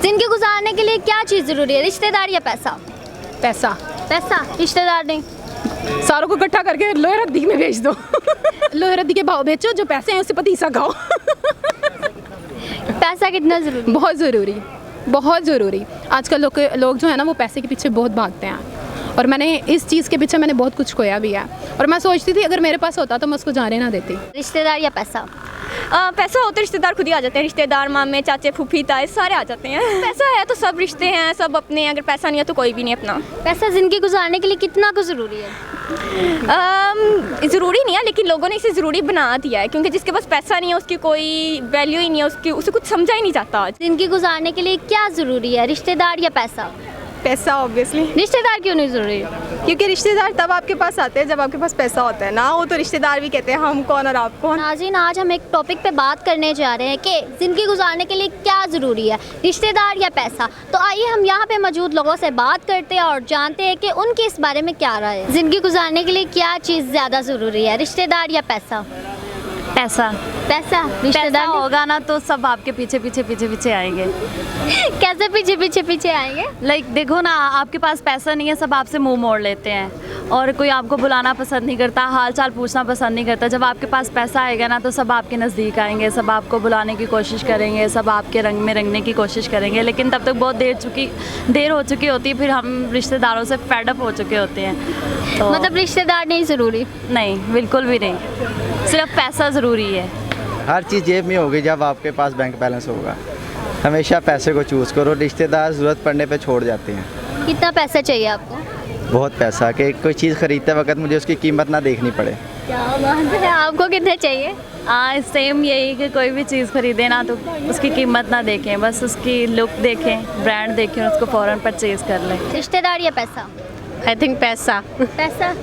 जिंदगी गुजारने के लिए क्या चीज़ ज़रूरी है, रिश्तेदार या पैसा? पैसा। पैसा, रिश्तेदार नहीं। सारों को इकट्ठा करके लोहे रद्दी में बेच दो। लोहे रद्दी के भाव बेचो, जो पैसे हैं उससे पतीसा खाओ। पैसा कितना ज़रूरी? बहुत ज़रूरी, बहुत ज़रूरी। आजकल लोग जो है ना वो पैसे के पीछे बहुत भागते हैं, और मैंने इस चीज़ के पीछे मैंने बहुत कुछ खोया भी है, और मैं सोचती थी अगर मेरे पास होता तो मैं उसको जाने ना देती। रिश्तेदार या पैसा? पैसा हो तो रिश्तेदार खुद ही आ जाते हैं। रिश्तेदार, मामे, चाचे, फूफी, ताए सारे आ जाते हैं। पैसा है तो सब रिश्ते हैं, सब अपने हैं। अगर पैसा नहीं है तो कोई भी नहीं अपना। पैसा ज़िंदगी गुजारने के लिए कितना कुछ ज़रूरी है? ज़रूरी नहीं है, लेकिन लोगों ने इसे ज़रूरी बना दिया है, क्योंकि जिसके पास पैसा नहीं है उसकी कोई वैल्यू ही नहीं है, उसे कुछ समझा ही नहीं जाता आज। ज़िंदगी गुजारने के लिए क्या ज़रूरी है, रिश्तेदार या पैसा? पैसा ऑब्वियसली। रिश्तेदार क्यों नहीं ज़रूरी है? क्योंकि रिश्तेदार तब आपके पास आते हैं जब आपके पास पैसा होता है ना, वो तो रिश्तेदार भी कहते हैं हम कौन और आप कौन। नाज़रीन, आज हम एक टॉपिक पे बात करने जा रहे हैं कि ज़िंदगी गुजारने के लिए क्या ज़रूरी है, रिश्तेदार या पैसा। तो आइए हम यहाँ पे मौजूद लोगों से बात करते हैं और जानते हैं कि उनकी इस बारे में क्या राय है। ज़िंदगी गुजारने के लिए क्या चीज़ ज़्यादा ज़रूरी है, रिश्तेदार या पैसा? पैसा। पैसा। पैसा रिश्तेदार होगा ना तो सब आपके पीछे पीछे पीछे पीछे आएंगे। कैसे पीछे पीछे पीछे आएंगे? लाइक देखो ना, आपके पास पैसा नहीं है, सब आपसे मुंह मोड़ लेते हैं, और कोई आपको बुलाना पसंद नहीं करता, हाल चाल पूछना पसंद नहीं करता। जब आपके पास पैसा आएगा ना तो सब आपके नज़दीक आएंगे, सब आपको बुलाने की कोशिश करेंगे, सब आपके रंग में रंगने की कोशिश करेंगे। लेकिन तब तक बहुत देर हो चुकी होती है, फिर हम रिश्तेदारों से फेडअप हो चुके होते हैं। तो मतलब रिश्तेदार नहीं ज़रूरी? नहीं, बिल्कुल भी नहीं, सिर्फ पैसा ज़रूरी है। हर चीज़ जेब में होगी जब आपके पास बैंक बैलेंस होगा। हमेशा पैसे को चूज़ करो, रिश्तेदार ज़रूरत पड़ने पे छोड़ जाते हैं। कितना पैसा चाहिए आपको? बहुत पैसा, कि कोई चीज़ ख़रीदते वक्त मुझे उसकी कीमत ना देखनी पड़े। क्या बात है, आपको कितने चाहिए? सेम यही कि कोई भी चीज़ खरीदें ना तो उसकी कीमत ना देखें, बस उसकी लुक देखें, ब्रांड देखें, उसको फ़ौरन परचेज़ कर लें। रिश्तेदार या पैसा? आई थिंक पैसा। पैसा।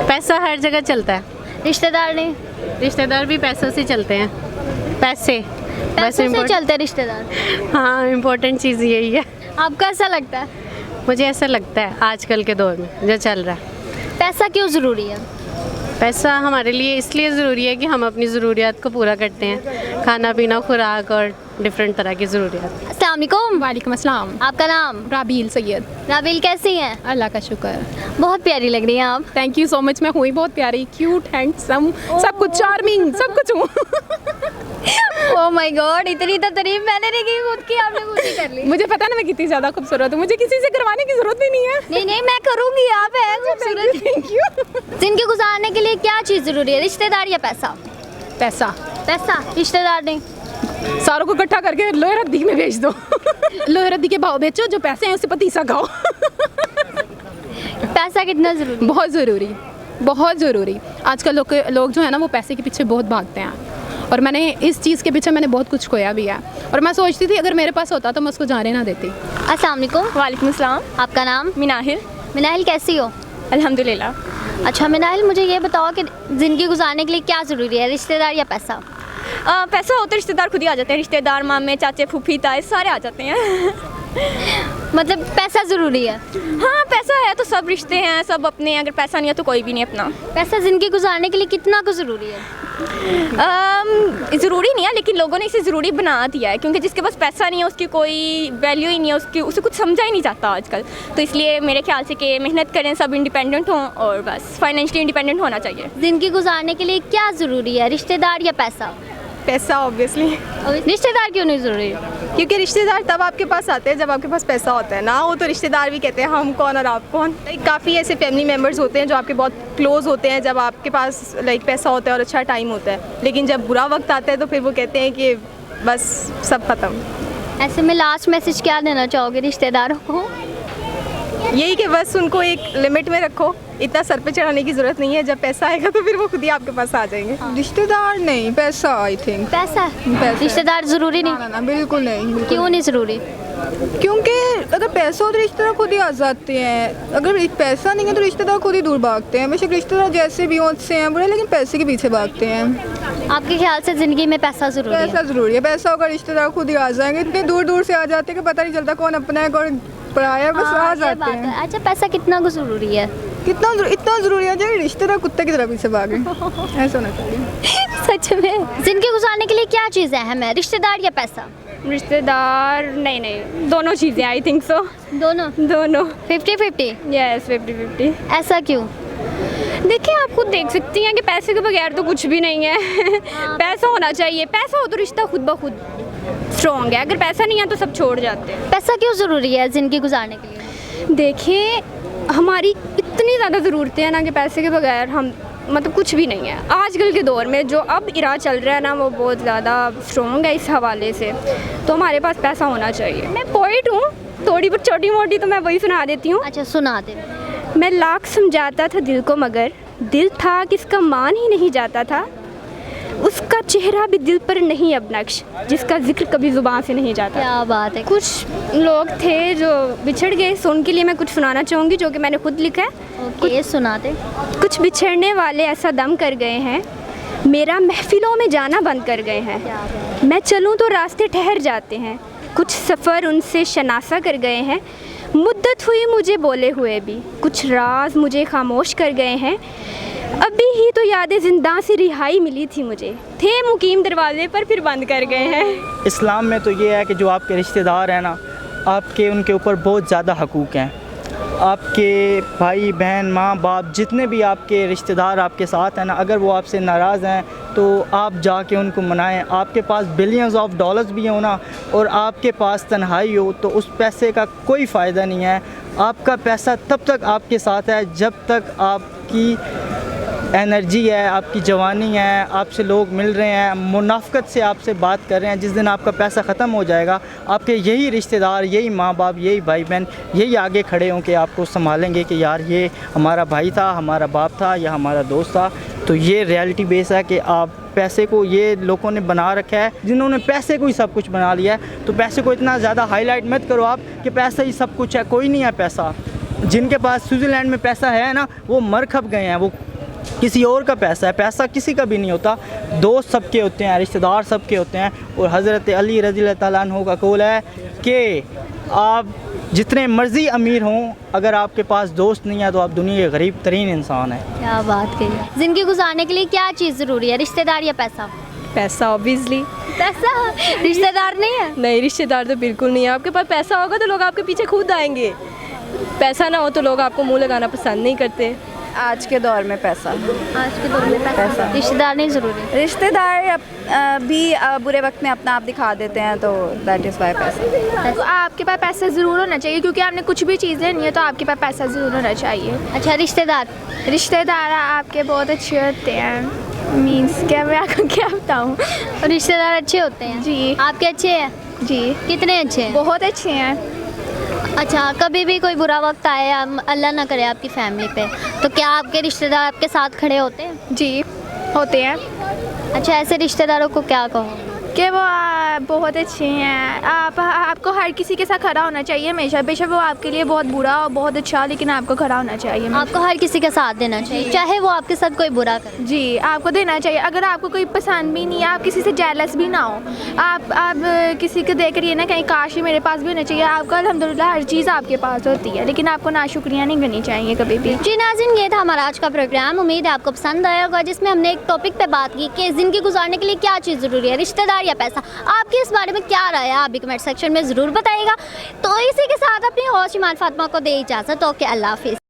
पैसा हर जगह चलता है, रिश्तेदार नहीं? रिश्तेदार भी पैसों से चलते हैं। पैसे बस पैसों से चलते हैं रिश्तेदार? हाँ, इम्पोर्टेंट चीज़ यही है। आपको ऐसा लगता है? मुझे ऐसा लगता है आजकल के दौर में जो चल रहा है। पैसा क्यों ज़रूरी है? पैसा हमारे लिए इसलिए ज़रूरी है कि हम अपनी ज़रूरियात को पूरा करते हैं, खाना पीना, खुराक और डिफरेंट तरह की ज़रूरियात। अस्सलाम वालेकुम। वालेकुम अस्सलाम। आपका नाम? राबील सैयद। राबील, कैसी हैं? अल्लाह का शुक्र। बहुत प्यारी लग रही हैं आप। Thank you so much. मैं हुई बहुत प्यारी, क्यूट, हैंडसम, सब कुछ, चार्मिंग, सब कुछ हूँ। ओह माय गॉड, इतनी तो तारीफ मैंने नहीं की, खुद की आपने खुद ही कर ली। मुझे पता ना मैं कितनी ज़्यादा खूबसूरत हूँ, मुझे किसी से करवाने की ज़रूरत भी नहीं है। नहीं नहीं, मैं करूँगी, आप हैं खूबसूरत। Thank you. जिंदगी गुजारने के लिए क्या चीज़ ज़रूरी है, रिश्तेदार या पैसा? पैसा। पैसा, रिश्तेदार नहीं। सारों को इकट्ठा करके लोहे रद्दी में बेच दो। लोहे रद्दी के भाव बेचो, जो पैसे हैं उससे पतीसा खाओ। पैसा कितना ज़रूरी? बहुत ज़रूरी, बहुत ज़रूरी। आजकल लोग जो है ना वो पैसे के पीछे बहुत भागते हैं, और मैंने इस चीज़ के पीछे मैंने बहुत कुछ खोया भी है, और मैं सोचती थी अगर मेरे पास होता तो मैं उसको जाने ना देती। अस्सलाम वालेकुम। वालेकुम अस्सलाम। आपका नाम? मिनाहिल। मिनाहिल, कैसी हो? अल्हम्दुलिल्लाह। अच्छा मिनाहिल, मुझे ये बताओ कि ज़िंदगी गुजारने के लिए क्या ज़रूरी है, रिश्तेदार या पैसा? पैसा हो तो रिश्तेदार खुद ही आ जाते हैं। रिश्तेदार, मामे, चाचे, फूफी, ताए सारे आ जाते हैं। मतलब पैसा ज़रूरी है? हाँ, पैसा है तो सब रिश्ते हैं, सब अपने हैं। अगर पैसा नहीं है तो कोई भी नहीं अपना। पैसा ज़िंदगी गुजारने के लिए कितना कुछ ज़रूरी है? ज़रूरी नहीं है, लेकिन लोगों ने इसे ज़रूरी बना दिया है, क्योंकि जिसके पास पैसा नहीं है उसकी कोई वैल्यू ही नहीं है, उसे कुछ समझा ही नहीं जाता आजकल। तो इसलिए मेरे ख्याल से कि मेहनत करें, सब इंडिपेंडेंट हों, और बस फाइनेंशियली इंडिपेंडेंट होना चाहिए। ज़िंदगी गुजारने के लिए क्या ज़रूरी है, रिश्तेदार या पैसा? पैसा ऑब्वियसली। रिश्तेदार क्यों नहीं ज़रूरी है? क्योंकि रिश्तेदार तब आपके पास आते हैं जब आपके पास पैसा होता है ना, वो तो रिश्तेदार भी कहते हैं हम कौन और आप कौन। काफ़ी ऐसे फैमिली मेम्बर्स होते हैं जो आपके बहुत क्लोज़ होते हैं जब आपके पास पैसा होता है और अच्छा टाइम होता है, लेकिन जब बुरा वक्त आता है तो फिर वो कहते हैं कि बस सब ख़त्म। ऐसे में लास्ट मैसेज क्या देना चाहोगे रिश्तेदारों को? यही कि बस उनको एक लिमिट में रखो, इतना सर पे चढ़ाने की ज़रूरत नहीं है, जब पैसा आएगा तो फिर वो खुद ही आपके पास आ जाएंगे। रिश्तेदार नहीं, पैसा आई थिंक। पैसा? पैसा। रिश्तेदार ज़रूरी नहीं? ना बिल्कुल नहीं, बिल्कुल। क्यों नहीं ज़रूरी? क्योंकि अगर पैसा हो तो रिश्तेदार खुद ही आ जाते हैं, अगर पैसा नहीं है तो रिश्तेदार खुद ही दूर भागते हैं। बेशक रिश्तेदार जैसे भी हो अच्छे हैं बुरे, लेकिन पैसे के पीछे भागते हैं। आपके ख्याल से ज़िंदगी में पैसा ज़रूरी है? पैसा ज़रूरी है। पैसा होगा रिश्तेदार खुद ही आ जाएंगे, इतने दूर दूर से आ जाते हैं कि पता नहीं चलता कौन अपना है कौन पराया, बस आ ये जाते बात हैं। है। अच्छा, पैसा कितना कुछ ज़रूरी है? इतना ज़रूरी है जो रिश्तेदार कुत्ते की तरह पीछे भागे। ऐसा होना चाहिए। सच में? ज़िंदगी गुजारने के लिए क्या चीज़ अहम है, रिश्तेदार या पैसा? रिश्तेदार नहीं, दोनों चीज़ें, आई थिंक सो। दोनों दोनों 50-50। यस, 50-50। ऐसा क्यों? देखिए, आप खुद देख सकती हैं कि पैसे के बगैर तो कुछ भी नहीं है। पैसा होना चाहिए, पैसा हो तो रिश्ता खुद ब खुद स्ट्रॉन्ग है। अगर पैसा नहीं है तो सब छोड़ जाते हैं। पैसा क्यों ज़रूरी है ज़िंदगी गुजारने के लिए? देखिए, हमारी इतनी ज़्यादा ज़रूरतें हैं ना कि पैसे के बगैर हम मतलब कुछ भी नहीं है। आजकल के दौर में जो अब इरा चल रहा है ना, वो बहुत ज़्यादा स्ट्रॉन्ग है इस हवाले से। तो हमारे पास पैसा होना चाहिए। मैं पोइट हूँ, थोड़ी बहुत छोटी मोटी तो मैं वही सुना देती हूँ। अच्छा, सुना दे। मैं लाख समझाता था दिल को, मगर दिल था किसका मान ही नहीं जाता था। उसका चेहरा भी दिल पर नहीं अब नक्श, जिसका जिक्र कभी ज़ुबान से नहीं जाता। क्या बात है। कुछ लोग थे जो बिछड़ गए, सो उनके लिए मैं कुछ सुनाना चाहूँगी जो कि मैंने खुद लिखा है। ओके, सुना दे। कुछ बिछड़ने वाले ऐसा दम कर गए हैं, मेरा महफिलों में जाना बंद कर गए हैं। मैं चलूँ तो रास्ते ठहर जाते हैं, कुछ सफ़र उनसे शनासा कर गए हैं। मुद्दत हुई मुझे बोले हुए भी, कुछ राज मुझे खामोश कर गए हैं। अभी ही तो यादें जिंदा से रिहाई मिली थी मुझे, थे मुकीम दरवाजे पर फिर बंद कर गए हैं। इस्लाम में तो ये है कि जो आपके रिश्तेदार हैं ना, आपके उनके ऊपर बहुत ज़्यादा हकूक़ हैं। आपके भाई बहन माँ बाप जितने भी आपके रिश्तेदार आपके साथ हैं ना, अगर वो आपसे नाराज़ हैं तो आप जाके उनको मनाएं। आपके पास बिलियंस ऑफ डॉलर्स भी हो ना और आपके पास तन्हाई हो तो उस पैसे का कोई फ़ायदा नहीं है। आपका पैसा तब तक आपके साथ है जब तक आपकी एनर्जी है, आपकी जवानी है, आपसे लोग मिल रहे हैं, मुनाफ़क़त से आपसे बात कर रहे हैं। जिस दिन आपका पैसा ख़त्म हो जाएगा, आपके यही रिश्तेदार, यही माँ बाप, यही भाई बहन, यही आगे खड़े हों कि आपको संभालेंगे कि यार ये हमारा भाई था, हमारा बाप था या हमारा दोस्त था। तो ये रियलिटी बेस है कि आप पैसे को ये लोगों ने बना रखा है, जिन्होंने पैसे को ही सब कुछ बना लिया है। तो पैसे को इतना ज़्यादा हाईलाइट मत करो आप कि पैसा ही सब कुछ है। कोई नहीं है पैसा। जिनके पास स्विट्ज़रलैंड में पैसा है ना, वो मर खप गए हैं, वो किसी और का पैसा है। पैसा किसी का भी नहीं होता, दोस्त सबके होते हैं, रिश्तेदार सबके होते हैं। और हज़रत अली रज़ी अल्लाह तआला अन्हु का कौल है कि आप जितने मर्ज़ी अमीर हों, अगर आपके पास दोस्त नहीं है तो आप दुनिया के गरीब तरीन इंसान हैं। क्या बात कही। ज़िंदगी गुजारने के लिए क्या चीज़ ज़रूरी है, रिश्तेदार या पैसा? पैसा ऑब्वियसली। पैसा? रिश्तेदार नहीं है? नहीं, रिश्तेदार तो बिल्कुल नहीं है। आपके पास पैसा होगा तो लोग आपके पीछे खुद आएंगे, पैसा ना हो तो लोग आपको मुँह लगाना पसंद नहीं करते। आज के दौर में पैसा, आज के दौर में पैसा, रिश्तेदार नहीं ज़रूरी। रिश्तेदार भी बुरे वक्त में अपना आप दिखा देते हैं, तो दैट इज़ वाई पैसा। तो आपके पास पैसा ज़रूर होना चाहिए, क्योंकि आपने कुछ भी चीज़ लेनी है तो आपके पास पैसा ज़रूर होना चाहिए। अच्छा, रिश्तेदार? रिश्तेदार आपके बहुत अच्छे होते हैं, मीन्स क्या मैं आपको क्या बताऊँ। रिश्तेदार अच्छे होते हैं जी। आपके अच्छे हैं? जी। कितने अच्छे हैं? बहुत अच्छे हैं। अच्छा, कभी भी कोई बुरा वक्त आए, अल्लाह ना करे आपकी फैमिली पे, तो क्या आपके रिश्तेदार आपके साथ खड़े होते हैं? जी, होते हैं। अच्छा, ऐसे रिश्तेदारों को क्या कहो कि वो बहुत अच्छे हैं। आपको हर किसी के साथ खड़ा होना चाहिए हमेशा, बेशक वो आपके लिए बहुत बुरा और बहुत अच्छा, लेकिन आपको खड़ा होना चाहिए। आपको हर किसी के साथ देना चाहिए, चाहे वो आपके साथ कोई बुरा करे। जी, आपको देना चाहिए। अगर आपको कोई पसंद भी नहीं है, आप किसी से जेलस भी ना हो। आप किसी को देख रही है ना, कहीं काश ही मेरे पास भी होना चाहिए। आपका अल्हम्दुलिल्लाह हर चीज़ आपके पास होती है, लेकिन आपको नाशुक्रिया नहीं करनी चाहिए कभी भी। जी नाज़रीन, ये था हमारा आज का प्रोग्राम। उम्मीद है आपको पसंद आया होगा, जिसमें हमने एक टॉपिक पे बात की कि ज़िंदगी गुजारने के लिए क्या चीज़ ज़रूरी है, रिश्तेदार या पैसा। आपकी इस बारे में क्या राय है, आप भी कमेंट सेक्शन में ज़रूर बताइएगा। तो इसी के साथ अपनी होस्ट ईमान फातिमा को दे इजाज़त। ओके, अल्लाह हाफिज़।